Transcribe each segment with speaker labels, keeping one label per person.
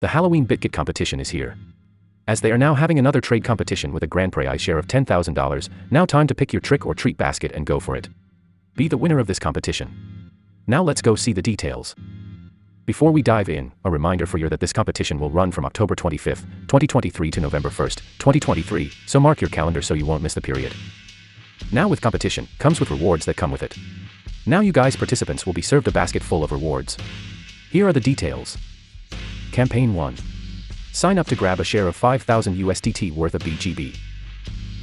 Speaker 1: The Halloween Bitget competition is here. As they are now having another trade competition with a grand prize share of $10,000, now time to pick your trick or treat basket and go for it. Be the winner of this competition. Now let's go see the details. Before we dive in, a reminder for you that this competition will run from October 25th, 2023 to November 1st, 2023, so mark your calendar so you won't miss the period. Now with competition, comes with rewards that come with it. Now you guys participants will be served a basket full of rewards. Here are the details. Campaign 1. Sign up to grab a share of 5,000 USDT worth of BGB.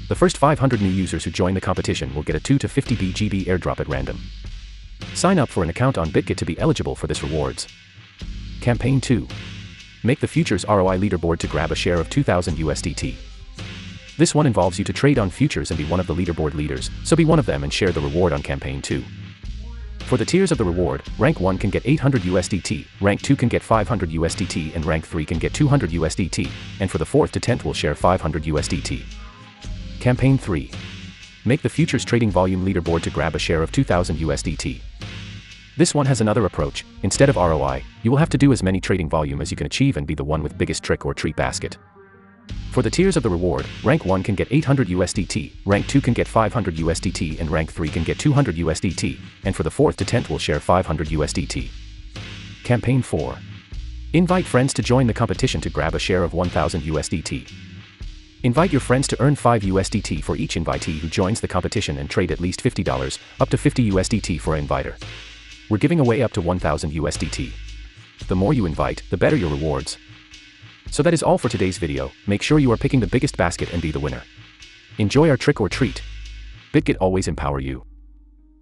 Speaker 1: The first 500 new users who join the competition will get a 2 to 50 BGB airdrop at random. Sign up for an account on Bitget to be eligible for this rewards. Campaign 2. Make the futures ROI leaderboard to grab a share of 2,000 USDT. This one involves you to trade on futures and be one of the leaderboard leaders, so be one of them and share the reward on Campaign 2. For the tiers of the reward, Rank 1 can get 800 USDT, Rank 2 can get 500 USDT and Rank 3 can get 200 USDT, and for the 4th to 10th will share 500 USDT. Campaign 3. Make the futures trading volume leaderboard to grab a share of 2,000 USDT. This one has another approach. Instead of ROI, you will have to do as many trading volume as you can achieve and be the one with biggest trick or treat basket. For the tiers of the reward, Rank 1 can get 800 USDT, Rank 2 can get 500 USDT and Rank 3 can get 200 USDT, and for the 4th to 10th will share 500 USDT. Campaign 4. Invite friends to join the competition to grab a share of 1,000 USDT. Invite your friends to earn 5 USDT for each invitee who joins the competition and trade at least $50, up to 50 USDT for an inviter. We're giving away up to 1,000 USDT. The more you invite, the better your rewards. So that is all for today's video. Make sure you are picking the biggest basket and be the winner. Enjoy our trick or treat. Bitget always empower you.